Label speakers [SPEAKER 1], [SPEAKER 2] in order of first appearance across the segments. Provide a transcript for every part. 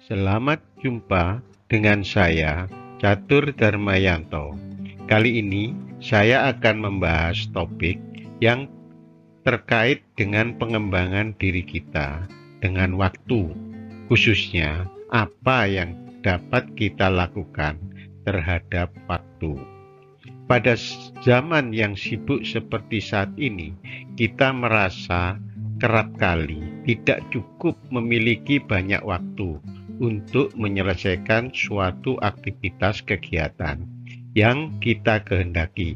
[SPEAKER 1] Selamat jumpa dengan saya, Catur Darmayanto. Kali ini saya akan membahas topik yang terkait dengan pengembangan diri kita dengan waktu, khususnya apa yang dapat kita lakukan terhadap waktu. Pada zaman yang sibuk seperti saat ini, kita merasa kerap kali tidak cukup memiliki banyak waktu untuk menyelesaikan suatu aktivitas kegiatan yang kita kehendaki.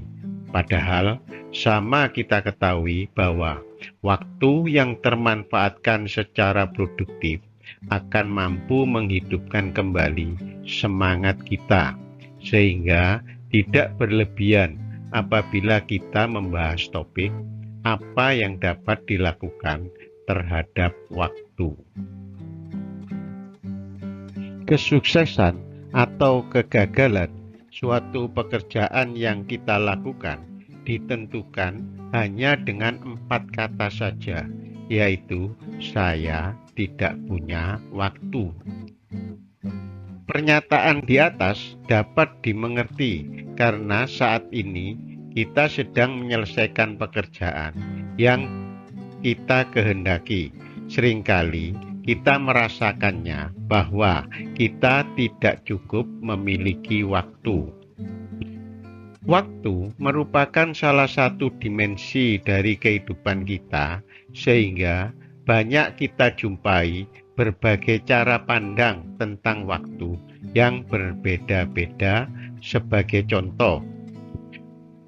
[SPEAKER 1] Padahal sama kita ketahui bahwa waktu yang termanfaatkan secara produktif akan mampu menghidupkan kembali semangat kita, sehingga tidak berlebihan apabila kita membahas topik apa yang dapat dilakukan terhadap waktu. Kesuksesan atau kegagalan suatu pekerjaan yang kita lakukan ditentukan hanya dengan 4 kata saja, yaitu saya tidak punya waktu. Pernyataan di atas dapat dimengerti karena saat ini kita sedang menyelesaikan pekerjaan yang kita kehendaki. Seringkali kita merasakannya bahwa kita tidak cukup memiliki waktu. Waktu merupakan salah satu dimensi dari kehidupan kita, sehingga banyak kita jumpai berbagai cara pandang tentang waktu yang berbeda-beda. Sebagai contoh,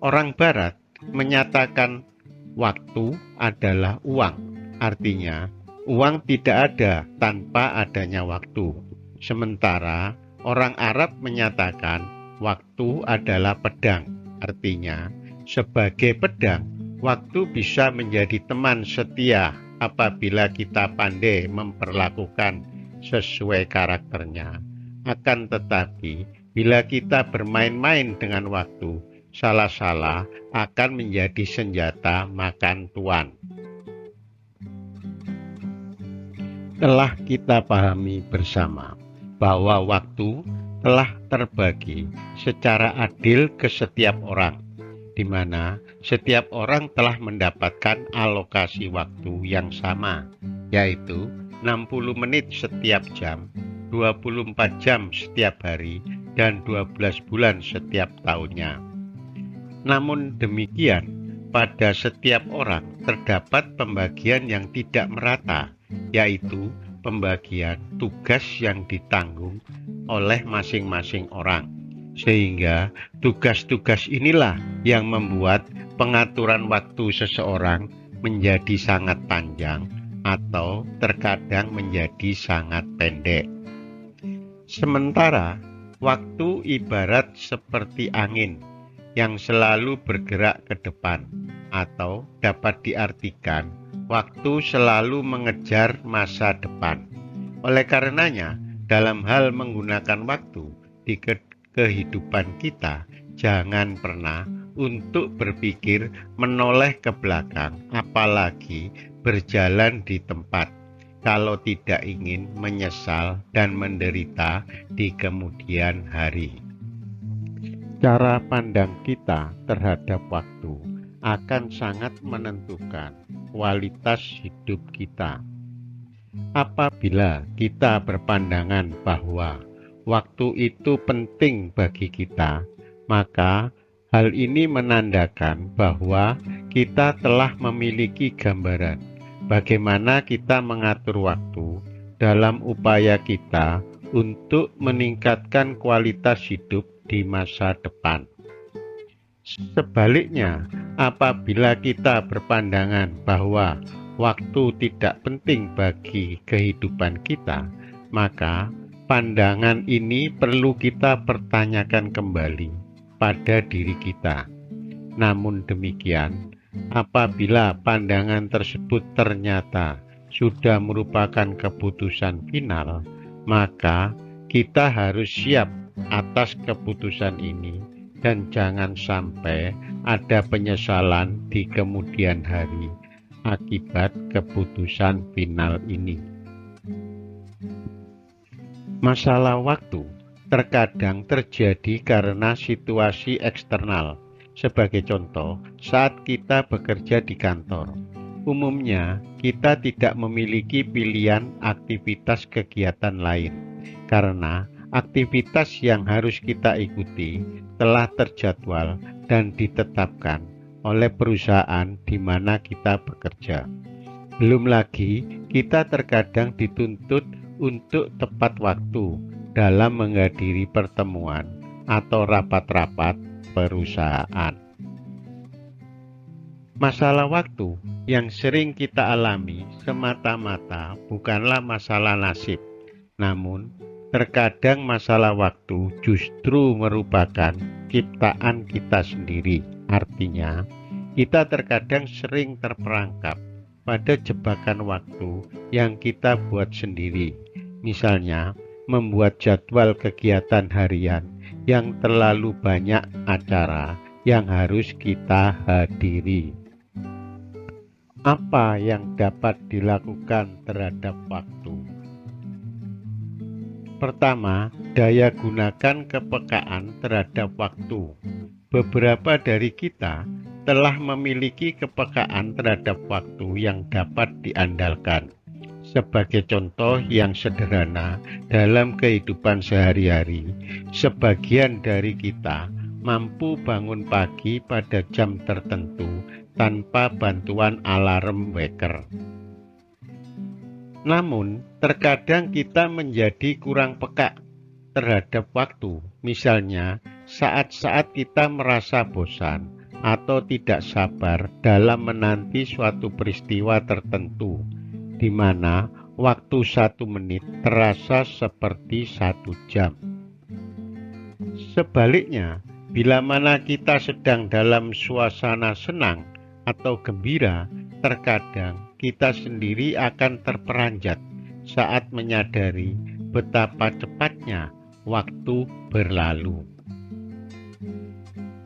[SPEAKER 1] orang Barat menyatakan waktu adalah uang. Artinya, uang tidak ada tanpa adanya waktu. Sementara orang Arab menyatakan waktu adalah pedang. Artinya, sebagai pedang, waktu bisa menjadi teman setia apabila kita pandai memperlakukan sesuai karakternya. Akan tetapi, bila kita bermain-main dengan waktu, salah-salah akan menjadi senjata makan tuan. Telah kita pahami bersama bahwa waktu telah terbagi secara adil ke setiap orang, di mana setiap orang telah mendapatkan alokasi waktu yang sama, yaitu 60 menit setiap jam, 24 jam setiap hari, dan 12 bulan setiap tahunnya. Namun demikian, pada setiap orang terdapat pembagian yang tidak merata, yaitu pembagian tugas yang ditanggung oleh masing-masing orang. Sehingga tugas-tugas inilah yang membuat pengaturan waktu seseorang menjadi sangat panjang atau terkadang menjadi sangat pendek. Sementara waktu ibarat seperti angin yang selalu bergerak ke depan, atau dapat diartikan waktu selalu mengejar masa depan. Oleh karenanya, dalam hal menggunakan waktu di kehidupan kita, jangan pernah untuk berpikir menoleh ke belakang, apalagi berjalan di tempat, kalau tidak ingin menyesal dan menderita di kemudian hari. Cara pandang kita terhadap waktu akan sangat menentukan kualitas hidup kita. Apabila kita berpandangan bahwa waktu itu penting bagi kita, maka hal ini menandakan bahwa kita telah memiliki gambaran bagaimana kita mengatur waktu dalam upaya kita untuk meningkatkan kualitas hidup di masa depan. Sebaliknya, apabila kita berpandangan bahwa waktu tidak penting bagi kehidupan kita, maka pandangan ini perlu kita pertanyakan kembali pada diri kita. Namun demikian, apabila pandangan tersebut ternyata sudah merupakan keputusan final, maka kita harus siap atas keputusan ini dan jangan sampai ada penyesalan di kemudian hari akibat keputusan final ini. Masalah waktu terkadang terjadi karena situasi eksternal. Sebagai contoh, saat kita bekerja di kantor, umumnya kita tidak memiliki pilihan aktivitas kegiatan lain karena aktivitas yang harus kita ikuti telah terjadwal dan ditetapkan oleh perusahaan di mana kita bekerja. Belum lagi, kita terkadang dituntut untuk tepat waktu dalam menghadiri pertemuan atau rapat-rapat perusahaan. Masalah waktu yang sering kita alami semata-mata bukanlah masalah nasib, namun terkadang masalah waktu justru merupakan ciptaan kita sendiri. Artinya, kita terkadang sering terperangkap pada jebakan waktu yang kita buat sendiri. Misalnya, membuat jadwal kegiatan harian yang terlalu banyak acara yang harus kita hadiri. Apa yang dapat dilakukan terhadap waktu? Pertama, daya gunakan kepekaan terhadap waktu. Beberapa dari kita telah memiliki kepekaan terhadap waktu yang dapat diandalkan. Sebagai contoh yang sederhana dalam kehidupan sehari-hari, sebagian dari kita mampu bangun pagi pada jam tertentu tanpa bantuan alarm wecker. Namun, terkadang kita menjadi kurang peka terhadap waktu. Misalnya, saat-saat kita merasa bosan atau tidak sabar dalam menanti suatu peristiwa tertentu, di mana waktu 1 menit terasa seperti 1 jam. Sebaliknya, bila mana kita sedang dalam suasana senang atau gembira, terkadang kita sendiri akan terperanjat saat menyadari betapa cepatnya waktu berlalu.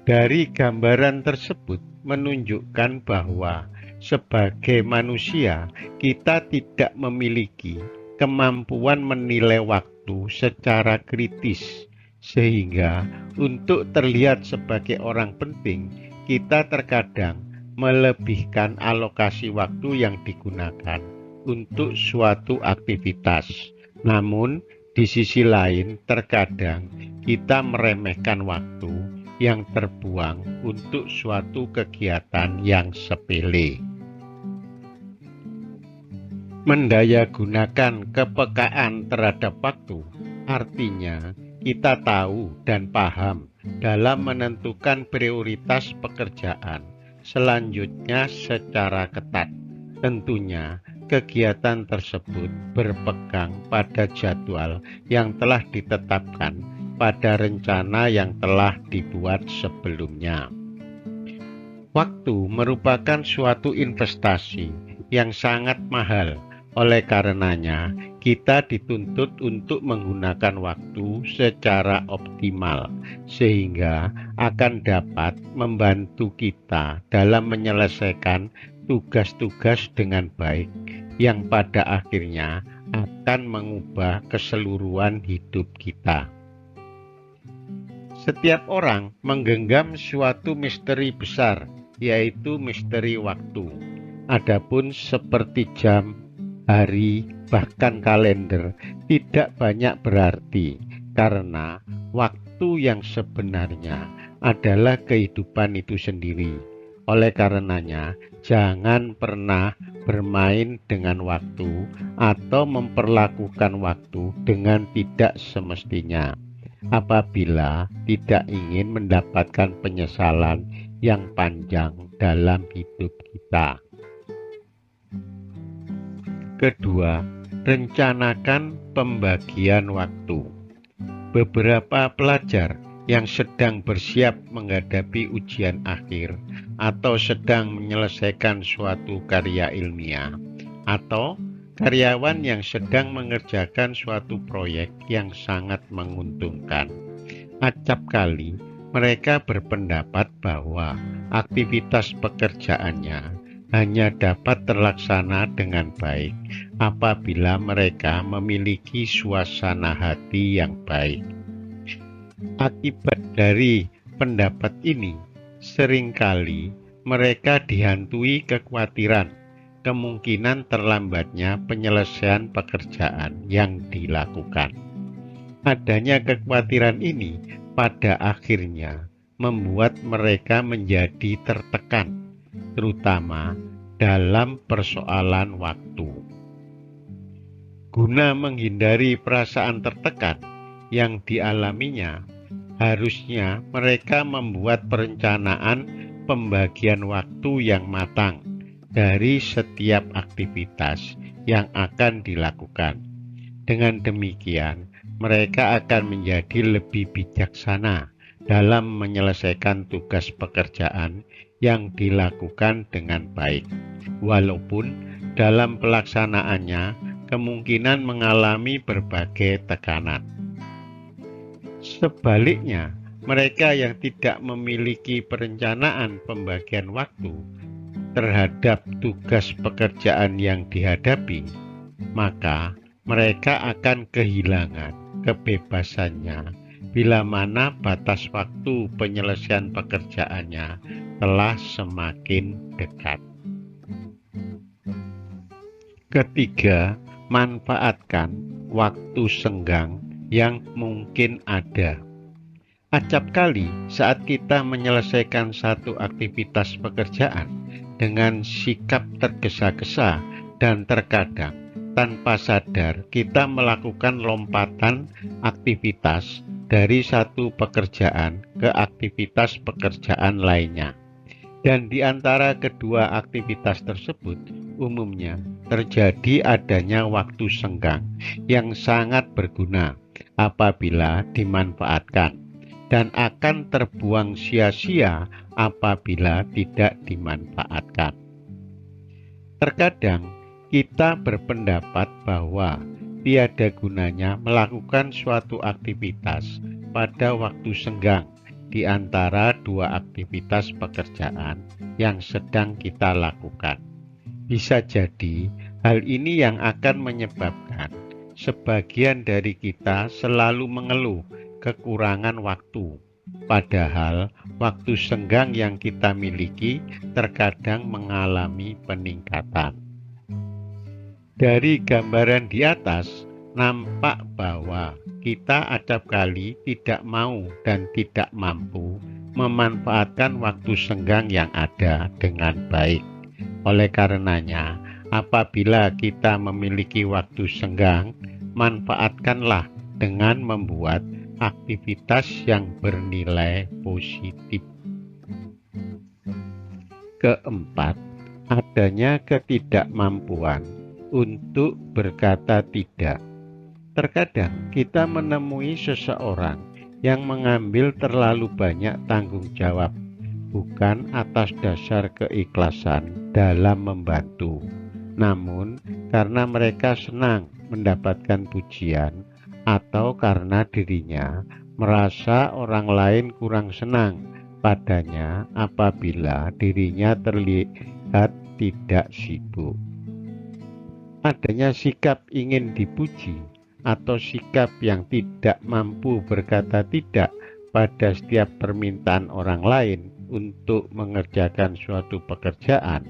[SPEAKER 1] Dari gambaran tersebut menunjukkan bahwa sebagai manusia kita tidak memiliki kemampuan menilai waktu secara kritis, sehingga untuk terlihat sebagai orang penting, kita terkadang melebihkan alokasi waktu yang digunakan untuk suatu aktivitas. Namun, di sisi lain, terkadang kita meremehkan waktu yang terbuang untuk suatu kegiatan yang sepele. Mendayagunakan kepekaan terhadap waktu artinya kita tahu dan paham dalam menentukan prioritas pekerjaan selanjutnya secara ketat. Tentunya kegiatan tersebut berpegang pada jadwal yang telah ditetapkan pada rencana yang telah dibuat sebelumnya. Waktu merupakan suatu investasi yang sangat mahal. Oleh karenanya, kita dituntut untuk menggunakan waktu secara optimal, sehingga akan dapat membantu kita dalam menyelesaikan tugas-tugas dengan baik, yang pada akhirnya akan mengubah keseluruhan hidup kita. Setiap orang menggenggam suatu misteri besar, yaitu misteri waktu. Adapun seperti jam, hari, bahkan kalender tidak banyak berarti, karena waktu yang sebenarnya adalah kehidupan itu sendiri. Oleh karenanya, jangan pernah bermain dengan waktu atau memperlakukan waktu dengan tidak semestinya, apabila tidak ingin mendapatkan penyesalan yang panjang dalam hidup kita. Kedua, rencanakan pembagian waktu. Beberapa pelajar yang sedang bersiap menghadapi ujian akhir atau sedang menyelesaikan suatu karya ilmiah, atau karyawan yang sedang mengerjakan suatu proyek yang sangat menguntungkan, acap kali mereka berpendapat bahwa aktivitas pekerjaannya hanya dapat terlaksana dengan baik apabila mereka memiliki suasana hati yang baik. Akibat dari pendapat ini, seringkali mereka dihantui kekhawatiran kemungkinan terlambatnya penyelesaian pekerjaan yang dilakukan. Adanya kekhawatiran ini pada akhirnya membuat mereka menjadi tertekan, terutama dalam persoalan waktu. Guna menghindari perasaan tertekan yang dialaminya, harusnya mereka membuat perencanaan pembagian waktu yang matang dari setiap aktivitas yang akan dilakukan. Dengan demikian, mereka akan menjadi lebih bijaksana dalam menyelesaikan tugas pekerjaan yang dilakukan dengan baik, walaupun dalam pelaksanaannya kemungkinan mengalami berbagai tekanan. Sebaliknya, mereka yang tidak memiliki perencanaan pembagian waktu terhadap tugas pekerjaan yang dihadapi, maka mereka akan kehilangan kebebasannya bila mana batas waktu penyelesaian pekerjaannya telah semakin dekat. Ketiga, manfaatkan waktu senggang yang mungkin ada. Acap kali saat kita menyelesaikan satu aktivitas pekerjaan dengan sikap tergesa-gesa dan terkadang tanpa sadar kita melakukan lompatan aktivitas dari satu pekerjaan ke aktivitas pekerjaan lainnya. Dan di antara kedua aktivitas tersebut umumnya terjadi adanya waktu senggang yang sangat berguna apabila dimanfaatkan dan akan terbuang sia-sia apabila tidak dimanfaatkan. Terkadang kita berpendapat bahwa tiada gunanya melakukan suatu aktivitas pada waktu senggang di antara dua aktivitas pekerjaan yang sedang kita lakukan. Bisa jadi hal ini yang akan menyebabkan sebagian dari kita selalu mengeluh kekurangan waktu, padahal waktu senggang yang kita miliki terkadang mengalami peningkatan. Dari gambaran di atas, nampak bahwa kita acap kali tidak mau dan tidak mampu memanfaatkan waktu senggang yang ada dengan baik. Oleh karenanya, apabila kita memiliki waktu senggang, manfaatkanlah dengan membuat aktivitas yang bernilai positif. Keempat, adanya ketidakmampuan untuk berkata tidak. Terkadang kita menemui seseorang yang mengambil terlalu banyak tanggung jawab, bukan atas dasar keikhlasan dalam membantu, namun karena mereka senang mendapatkan pujian atau karena dirinya merasa orang lain kurang senang padanya apabila dirinya terlihat tidak sibuk. Adanya sikap ingin dipuji atau sikap yang tidak mampu berkata tidak pada setiap permintaan orang lain untuk mengerjakan suatu pekerjaan,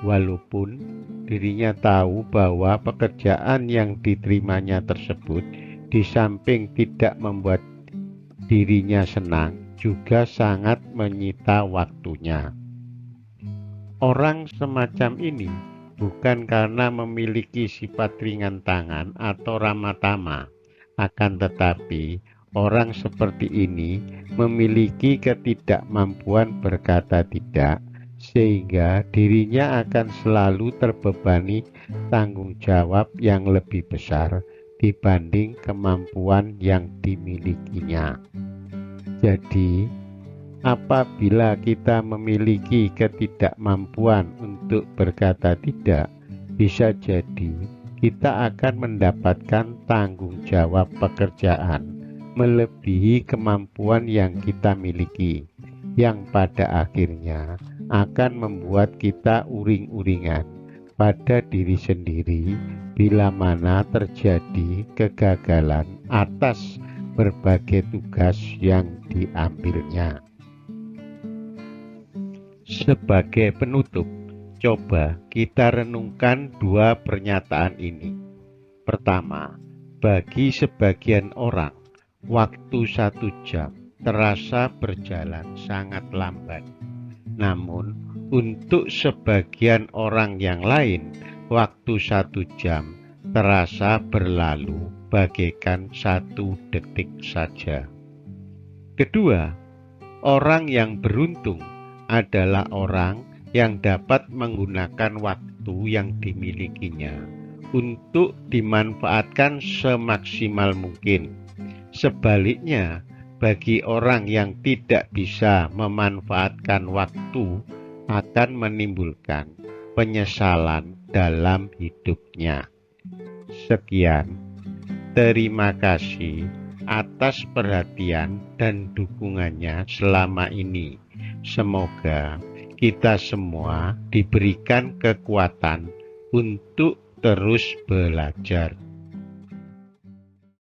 [SPEAKER 1] walaupun dirinya tahu bahwa pekerjaan yang diterimanya tersebut di samping tidak membuat dirinya senang, juga sangat menyita waktunya. Orang semacam ini bukan karena memiliki sifat ringan tangan atau ramah tamah, akan tetapi orang seperti ini memiliki ketidakmampuan berkata tidak, sehingga dirinya akan selalu terbebani tanggung jawab yang lebih besar dibanding kemampuan yang dimilikinya. Jadi, apabila kita memiliki ketidakmampuan untuk berkata tidak, bisa jadi kita akan mendapatkan tanggung jawab pekerjaan melebihi kemampuan yang kita miliki, yang pada akhirnya akan membuat kita uring-uringan pada diri sendiri bila mana terjadi kegagalan atas berbagai tugas yang diambilnya. Sebagai penutup, coba kita renungkan dua pernyataan ini. Pertama, bagi sebagian orang, waktu 1 jam terasa berjalan sangat lambat. Namun, untuk sebagian orang yang lain, waktu 1 jam terasa berlalu bagaikan 1 detik saja. Kedua, orang yang beruntung adalah orang yang dapat menggunakan waktu yang dimilikinya untuk dimanfaatkan semaksimal mungkin. Sebaliknya, bagi orang yang tidak bisa memanfaatkan waktu akan menimbulkan penyesalan dalam hidupnya. Sekian, terima kasih atas perhatian dan dukungannya selama ini. Semoga kita semua diberikan kekuatan untuk terus belajar.